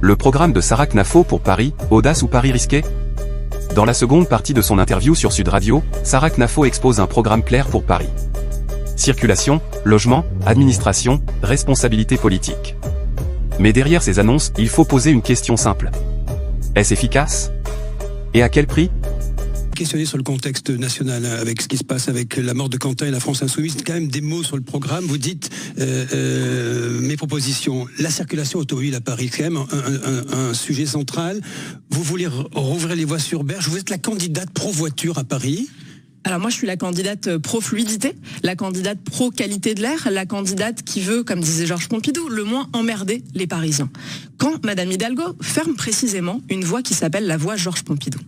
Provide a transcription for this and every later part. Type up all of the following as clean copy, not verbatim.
Le programme de Sarah Knafo pour Paris, audace ou pari risqué? Dans la seconde partie de son interview sur Sud Radio, Sarah Knafo expose un programme clair pour Paris. Circulation, logement, administration, responsabilité politique. Mais derrière ces annonces, il faut poser une question simple. Est-ce efficace? Et à quel prix? Questionner sur le contexte national, avec ce qui se passe avec la mort de Quentin et la France Insoumise, quand même des mots sur le programme. Vous dites mes propositions. La circulation automobile à Paris, c'est quand même un sujet central. Vous voulez rouvrir les voies sur berge. Vous êtes la candidate pro-voiture à Paris. Alors moi je suis la candidate pro-fluidité, la candidate pro-qualité de l'air, la candidate qui veut, comme disait Georges Pompidou, le moins emmerder les Parisiens. Quand Madame Hidalgo ferme précisément une voie qui s'appelle la voie Georges Pompidou,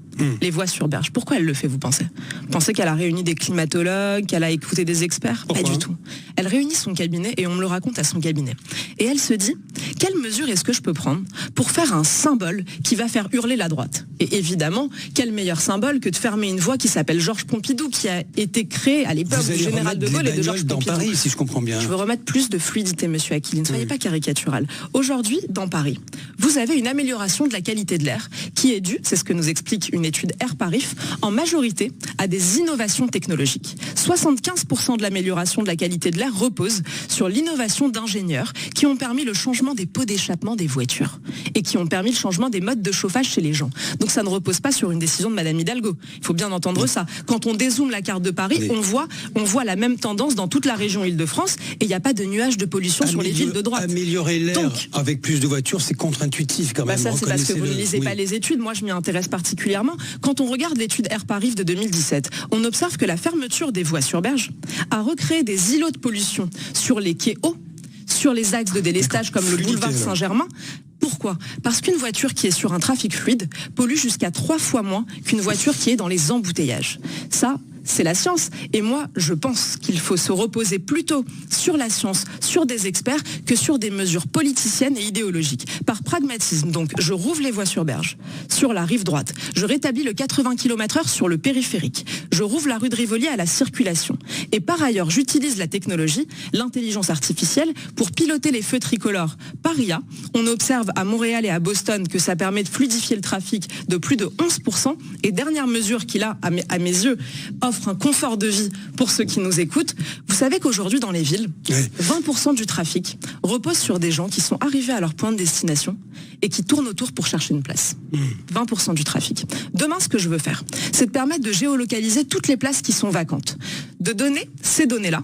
les voies sur berge, pourquoi elle le fait, vous pensez? Vous pensez qu'elle a réuni des climatologues, qu'elle a écouté des experts? Pourquoi? Pas du tout. Elle réunit son cabinet et on me le raconte à son cabinet. Et elle se dit, quelle mesure est-ce que je peux prendre pour faire un symbole qui va faire hurler la droite? Et évidemment, quel meilleur symbole que de fermer une voie qui s'appelle Georges Pompidou, qui a été créée à l'époque du général de Gaulle et de Georges Pompidou. Dans Paris, si je comprends bien. Je veux remettre plus de fluidité, monsieur Aquili, ne soyez pas caricatural. Aujourd'hui, dans Paris, vous avez une amélioration de la qualité de l'air qui est due, c'est ce que nous explique une étude Airparif, en majorité à des innovations technologiques. 75% de l'amélioration de la qualité de l'air repose sur l'innovation d'ingénieurs qui ont permis le changement des pots d'échappement des voitures et qui ont permis le changement des modes de chauffage chez les gens. Donc ça ne repose pas sur une décision de Madame Hidalgo. Il faut bien entendre ça. Quand on dézoome la carte de Paris, on voit la même tendance dans toute la région Île-de-France et il n'y a pas de nuages de pollution sur les villes de droite. Améliorer l'air avec plus de voitures, c'est contre-intuitif quand même. Ça c'est parce que vous ne lisez pas les études. Moi je m'y intéresse particulièrement. Quand on regarde l'étude Airparif de 2017, on observe que la fermeture des voies sur berge a recréé des îlots de pollution sur les quais hauts, sur les axes de délestage comme le boulevard Saint-Germain. Pourquoi? Parce qu'une voiture qui est sur un trafic fluide pollue jusqu'à 3 fois moins qu'une voiture qui est dans les embouteillages. Ça, c'est la science. Et moi, je pense qu'il faut se reposer plutôt sur la science, sur des experts, que sur des mesures politiciennes et idéologiques. Par pragmatisme, donc, je rouvre les voies sur berge, sur la rive droite. Je rétablis le 80 km/h sur le périphérique. Je rouvre la rue de Rivoli à la circulation. Et par ailleurs, j'utilise la technologie, l'intelligence artificielle, pour piloter les feux tricolores par IA. On observe à Montréal et à Boston que ça permet de fluidifier le trafic de plus de 11%. Et dernière mesure qui, là, à mes yeux, offre un confort de vie pour ceux qui nous écoutent. Vous savez qu'aujourd'hui, dans les villes, 20% du trafic repose sur des gens qui sont arrivés à leur point de destination et qui tournent autour pour chercher une place. 20% du trafic. Demain, ce que je veux faire, c'est de permettre de géolocaliser toutes les places qui sont vacantes, de donner ces données-là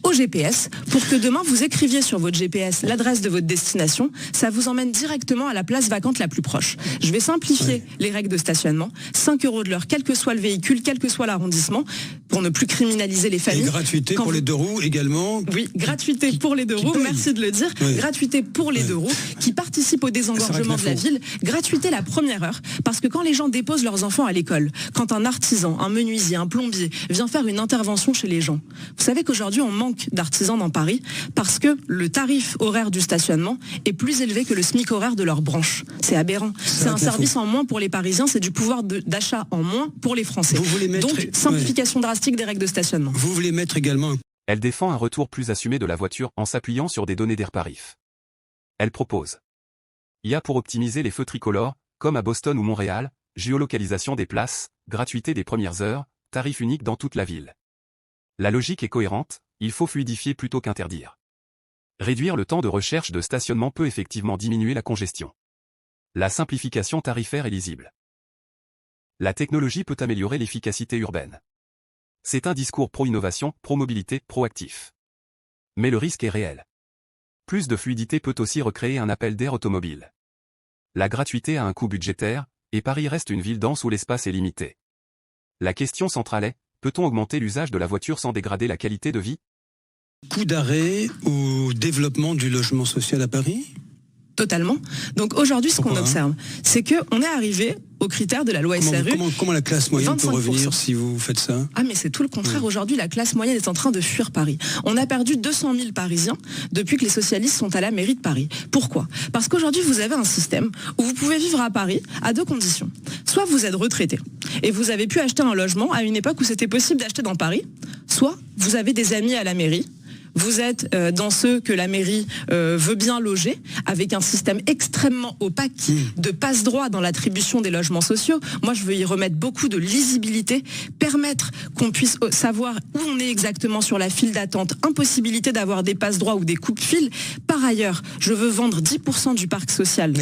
au GPS pour que demain, vous écriviez sur votre GPS l'adresse de votre destination, ça vous emmène directement à la place vacante la plus proche. Je vais simplifier les règles de stationnement, 5 € de l'heure, quel que soit le véhicule, quel que soit l'arrondissement, pour ne plus criminaliser les familles. Et gratuité pour les deux roues également. Oui, gratuité pour les deux roues, merci de le dire. Gratuité pour les deux roues qui participent au désengorgement de la ville. Gratuité la première heure, parce que quand les gens déposent leurs enfants à l'école, quand un artisan, un menuisier, un plombier vient faire une intervention chez les gens, vous savez qu'aujourd'hui on manque d'artisans dans Paris parce que le tarif horaire du stationnement est plus élevé que le SMIC horaire de leur branche. C'est aberrant. C'est un service en moins pour les Parisiens, c'est du pouvoir d'achat en moins pour les Français. Donc, simplification drastique des règles de stationnement. Vous voulez mettre également... Elle défend un retour plus assumé de la voiture en s'appuyant sur des données d'Airparif. Elle propose IA pour optimiser les feux tricolores, comme à Boston ou Montréal, géolocalisation des places, gratuité des premières heures, tarif unique dans toute la ville. La logique est cohérente, il faut fluidifier plutôt qu'interdire. Réduire le temps de recherche de stationnement peut effectivement diminuer la congestion. La simplification tarifaire est lisible. La technologie peut améliorer l'efficacité urbaine. C'est un discours pro-innovation, pro-mobilité, pro-actif. Mais le risque est réel. Plus de fluidité peut aussi recréer un appel d'air automobile. La gratuité a un coût budgétaire, et Paris reste une ville dense où l'espace est limité. La question centrale est, peut-on augmenter l'usage de la voiture sans dégrader la qualité de vie? Coup d'arrêt au développement du logement social à Paris? Totalement. Donc aujourd'hui, ce qu'on observe, c'est qu'on est arrivé aux critères de la loi SRU. Comment la classe moyenne peut 25%. revenir si vous faites ça? Ah mais c'est tout le contraire. Aujourd'hui, la classe moyenne est en train de fuir Paris. On a perdu 200 000 Parisiens depuis que les socialistes sont à la mairie de Paris. Pourquoi? Parce qu'aujourd'hui, vous avez un système où vous pouvez vivre à Paris à 2 conditions. Soit vous êtes retraité et vous avez pu acheter un logement à une époque où c'était possible d'acheter dans Paris, soit vous avez des amis à la mairie. vous êtes dans ceux que la mairie veut bien loger, avec un système extrêmement opaque de passe-droit dans l'attribution des logements sociaux. Moi, je veux y remettre beaucoup de lisibilité, permettre qu'on puisse savoir où on est exactement sur la file d'attente, impossibilité d'avoir des passe-droits ou des coupes-files. Par ailleurs, je veux vendre 10% du parc social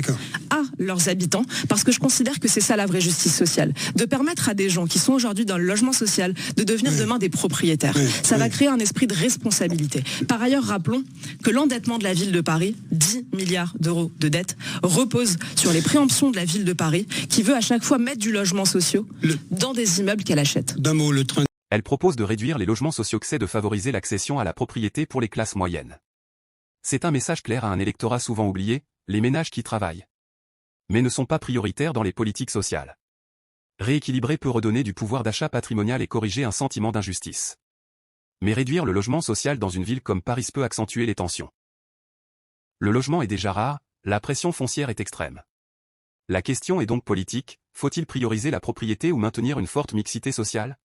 à leurs habitants, parce que je considère que c'est ça la vraie justice sociale. De permettre à des gens qui sont aujourd'hui dans le logement social de devenir demain des propriétaires. Ça va créer un esprit de responsabilité. Par ailleurs, rappelons que l'endettement de la ville de Paris, 10 milliards d'euros de dette, repose sur les préemptions de la ville de Paris, qui veut à chaque fois mettre du logement social dans des immeubles qu'elle achète. D'un mot, le train. Elle propose de réduire les logements sociaux, de favoriser l'accession à la propriété pour les classes moyennes. C'est un message clair à un électorat souvent oublié, les ménages qui travaillent, mais ne sont pas prioritaires dans les politiques sociales. Rééquilibrer peut redonner du pouvoir d'achat patrimonial et corriger un sentiment d'injustice. Mais réduire le logement social dans une ville comme Paris peut accentuer les tensions. Le logement est déjà rare, la pression foncière est extrême. La question est donc politique, faut-il prioriser la propriété ou maintenir une forte mixité sociale ?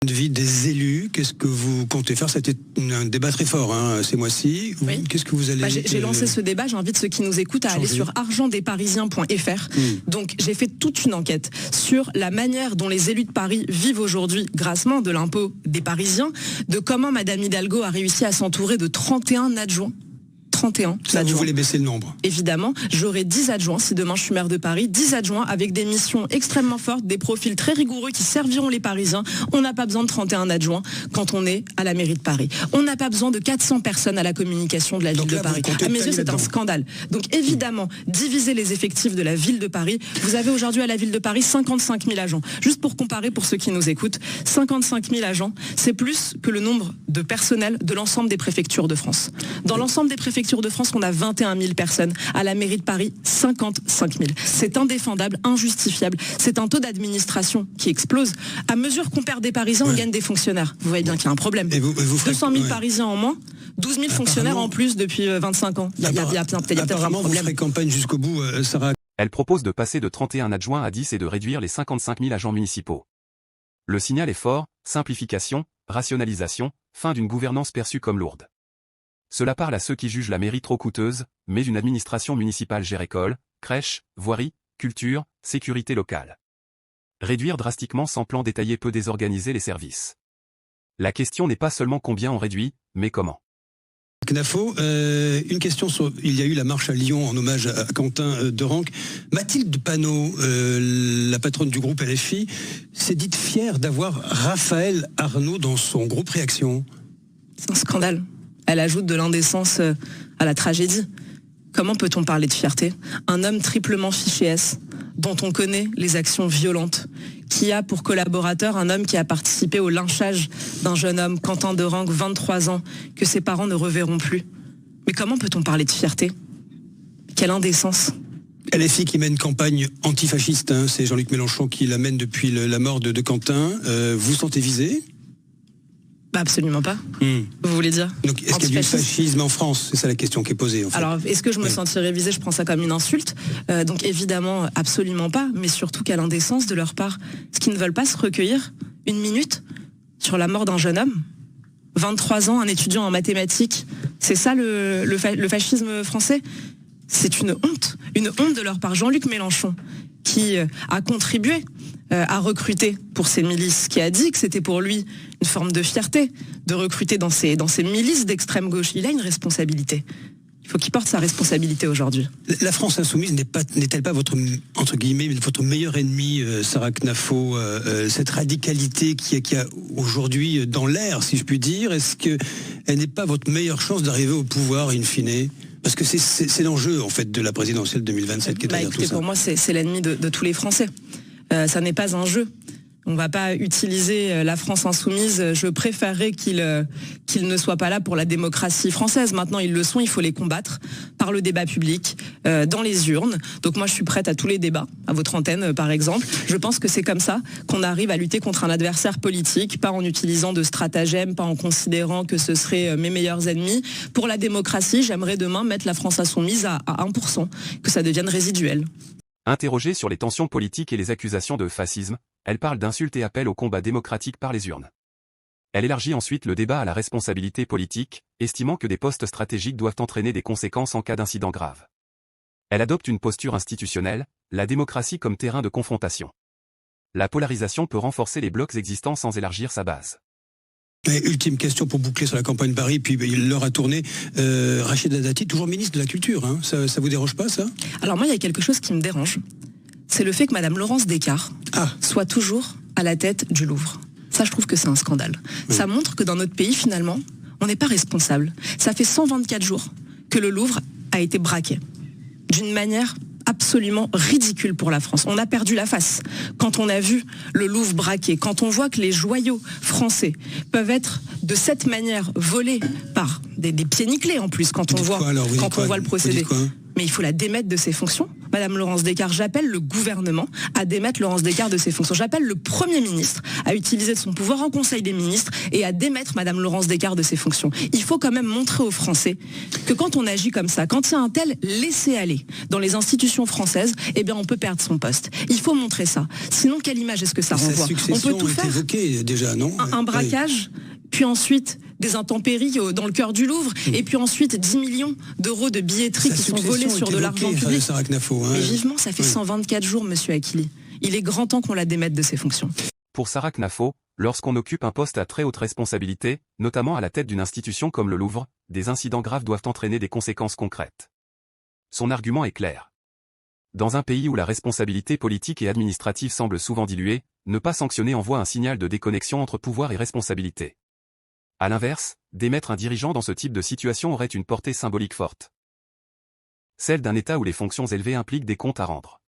De vie des élus, qu'est-ce que vous comptez faire? C'était un débat très fort ces mois-ci. Oui. Qu'est-ce que vous allez... J'ai lancé ce débat, j'invite ceux qui nous écoutent à aller sur argentdesparisiens.fr. Donc j'ai fait toute une enquête sur la manière dont les élus de Paris vivent aujourd'hui grassement de l'impôt des Parisiens, de comment Madame Hidalgo a réussi à s'entourer de 31 adjoints. 31 Ça, adjoints. vous voulez baisser le nombre? Évidemment, j'aurai 10 adjoints si demain je suis maire de Paris, 10 adjoints avec des missions extrêmement fortes, des profils très rigoureux qui serviront les Parisiens. On n'a pas besoin de 31 adjoints quand on est à la mairie de Paris. On n'a pas besoin de 400 personnes à la communication de la ville de Paris. À mes yeux, c'est un scandale. Donc évidemment, diviser les effectifs de la ville de Paris. Vous avez aujourd'hui à la ville de Paris 55 000 agents. Juste pour comparer pour ceux qui nous écoutent, 55 000 agents, c'est plus que le nombre de personnel de l'ensemble des préfectures de France. Dans l'ensemble des préfectures de France, on a 21 000 personnes. À la mairie de Paris, 55 000. C'est indéfendable, injustifiable. C'est un taux d'administration qui explose. À mesure qu'on perd des Parisiens, on gagne des fonctionnaires. Vous voyez bien qu'il y a un problème. Et vous 200 000 Parisiens en moins, 12 000 fonctionnaires en plus depuis 25 ans. Il y a peut-être un apparemment, problème. vous ferez campagne jusqu'au bout, Sarah. Elle propose de passer de 31 adjoints à 10 et de réduire les 55 000 agents municipaux. Le signal est fort, simplification, rationalisation, fin d'une gouvernance perçue comme lourde. Cela parle à ceux qui jugent la mairie trop coûteuse, mais une administration municipale gère école, crèche, voirie, culture, sécurité locale. Réduire drastiquement sans plan détaillé peut désorganiser les services. La question n'est pas seulement combien on réduit, mais comment. Knafo, une question sur... Il y a eu la marche à Lyon en hommage à Quentin Derenc. Mathilde Panot, la patronne du groupe LFI, s'est dite fière d'avoir Raphaël Arnaud dans son groupe Réaction. C'est un scandale. Elle ajoute de l'indécence à la tragédie. Comment peut-on parler de fierté? Un homme triplement fiché S, dont on connaît les actions violentes, qui a pour collaborateur un homme qui a participé au lynchage d'un jeune homme, Quentin Derenc, 23 ans, que ses parents ne reverront plus. Mais comment peut-on parler de fierté? Quelle indécence! LFI qui mène campagne antifasciste, c'est Jean-Luc Mélenchon qui la mène depuis la mort de Quentin. Vous sentez visé? Absolument pas. Vous voulez dire? Donc, est-ce qu'il y a du fascisme en France? C'est ça la question qui est posée. En fait. Alors, est-ce que je me sentirais visée? Je prends ça comme une insulte. Donc, évidemment, absolument pas. Mais surtout, quelle indécence de leur part. Est-ce qu'ils ne veulent pas se recueillir une minute sur la mort d'un jeune homme? 23 ans, un étudiant en mathématiques. C'est ça le fascisme français? C'est une honte de leur part. Jean-Luc Mélenchon, qui a contribué à recruter pour ces milices, qui a dit que c'était pour lui une forme de fierté de recruter dans ces milices d'extrême gauche. Il a une responsabilité. Il faut qu'il porte sa responsabilité aujourd'hui. La France insoumise n'est-elle pas votre, entre guillemets, votre meilleur ennemi, Sarah Knafo, cette radicalité qui a aujourd'hui dans l'air, si je puis dire? Est-ce qu'elle n'est pas votre meilleure chance d'arriver au pouvoir, in fine? Parce que c'est l'enjeu, en fait, de la présidentielle 2027 qui est derrière tout ça. Pour moi, c'est l'ennemi de tous les Français. Ça n'est pas un jeu. On ne va pas utiliser la France insoumise. Je préférerais qu'ils ne soient pas là pour la démocratie française. Maintenant, ils le sont, il faut les combattre par le débat public, dans les urnes. Donc moi, je suis prête à tous les débats, à votre antenne, par exemple. Je pense que c'est comme ça qu'on arrive à lutter contre un adversaire politique, pas en utilisant de stratagèmes, pas en considérant que ce seraient mes meilleurs ennemis. Pour la démocratie, j'aimerais demain mettre la France insoumise à 1%, que ça devienne résiduel. Interrogée sur les tensions politiques et les accusations de fascisme, elle parle d'insultes et appelle au combat démocratique par les urnes. Elle élargit ensuite le débat à la responsabilité politique, estimant que des postes stratégiques doivent entraîner des conséquences en cas d'incident grave. Elle adopte une posture institutionnelle, la démocratie comme terrain de confrontation. La polarisation peut renforcer les blocs existants sans élargir sa base. Et ultime question pour boucler sur la campagne Paris, puis l'heure a tourné. Rachida Dati, toujours ministre de la Culture, hein. Ça vous dérange pas, ça? Alors moi, il y a quelque chose qui me dérange. C'est le fait que Madame Laurence Descartes soit toujours à la tête du Louvre. Ça, je trouve que c'est un scandale. Oui. Ça montre que dans notre pays, finalement, on n'est pas responsable. Ça fait 124 jours que le Louvre a été braqué. D'une manière absolument ridicule pour la France. On a perdu la face quand on a vu le Louvre braqué, quand on voit que les joyaux français peuvent être de cette manière volés par des pieds nickelés en plus, quand on voit le procédé. Mais il faut la démettre de ses fonctions. Madame Laurence Descartes, j'appelle le gouvernement à démettre Laurence Descartes de ses fonctions. J'appelle le Premier ministre à utiliser son pouvoir en Conseil des ministres et à démettre Madame Laurence Descartes de ses fonctions. Il faut quand même montrer aux Français que quand on agit comme ça, quand il y a un tel laisser-aller dans les institutions françaises, eh bien on peut perdre son poste. Il faut montrer ça. Sinon, quelle image est-ce que ça renvoie? On peut tout faire. Évoqué déjà, non? Un braquage, puis ensuite des intempéries dans le cœur du Louvre, et puis ensuite 10 millions d'euros de billetterie qui sont volés sur de l'argent public. Mais vivement, ça fait 124 jours, monsieur Akili. Il est grand temps qu'on la démette de ses fonctions. Pour Sarah Knafo, lorsqu'on occupe un poste à très haute responsabilité, notamment à la tête d'une institution comme le Louvre, des incidents graves doivent entraîner des conséquences concrètes. Son argument est clair. Dans un pays où la responsabilité politique et administrative semble souvent diluée, ne pas sanctionner envoie un signal de déconnexion entre pouvoir et responsabilité. À l'inverse, démettre un dirigeant dans ce type de situation aurait une portée symbolique forte. Celle d'un État où les fonctions élevées impliquent des comptes à rendre.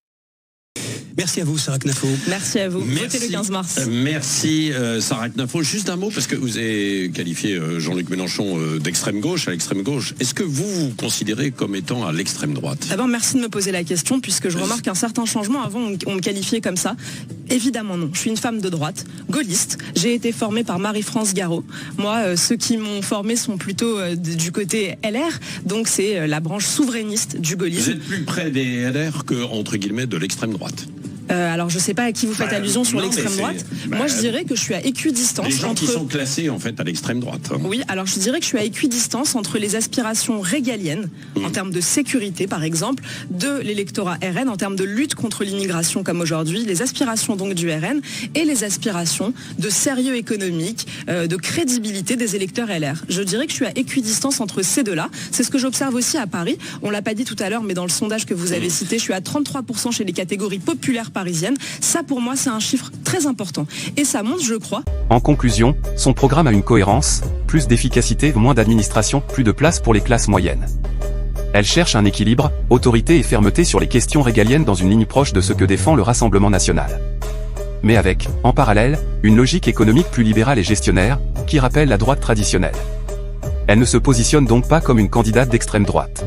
Merci à vous, Sarah Knafo. Merci à vous. Votez le 15 mars. Merci, Sarah Knafo. Juste un mot, parce que vous avez qualifié Jean-Luc Mélenchon d'extrême gauche, à l'extrême gauche. Est-ce que vous vous considérez comme étant à l'extrême droite? D'abord, merci de me poser la question, puisque je remarque un certain changement. Avant, on me qualifiait comme ça. Évidemment non. Je suis une femme de droite, gaulliste. J'ai été formée par Marie-France Garot. Moi, ceux qui m'ont formée sont plutôt du côté LR. Donc, c'est la branche souverainiste du gaullisme. Vous êtes plus près des LR que, entre guillemets, de l'extrême droite. Alors je ne sais pas à qui vous faites allusion sur l'extrême droite. Moi je dirais que je suis à équidistance les gens qui sont classés en fait à l'extrême droite. Oui, alors je dirais que je suis à équidistance entre les aspirations régaliennes en termes de sécurité par exemple de l'électorat RN, en termes de lutte contre l'immigration comme aujourd'hui, les aspirations donc du RN et les aspirations de sérieux économique, de crédibilité des électeurs LR. Je dirais que je suis à équidistance entre ces deux-là. C'est ce que j'observe aussi à Paris. On l'a pas dit tout à l'heure, mais dans le sondage que vous avez cité, je suis à 33% chez les catégories populaires parisienne. Ça, pour moi, c'est un chiffre très important. Et ça montre, je crois... En conclusion, son programme a une cohérence, plus d'efficacité, moins d'administration, plus de place pour les classes moyennes. Elle cherche un équilibre, autorité et fermeté sur les questions régaliennes dans une ligne proche de ce que défend le Rassemblement national. Mais avec, en parallèle, une logique économique plus libérale et gestionnaire, qui rappelle la droite traditionnelle. Elle ne se positionne donc pas comme une candidate d'extrême droite.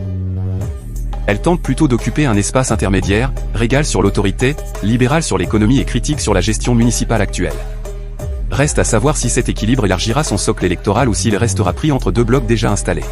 Elle tente plutôt d'occuper un espace intermédiaire, régal sur l'autorité, libéral sur l'économie et critique sur la gestion municipale actuelle. Reste à savoir si cet équilibre élargira son socle électoral ou s'il restera pris entre deux blocs déjà installés.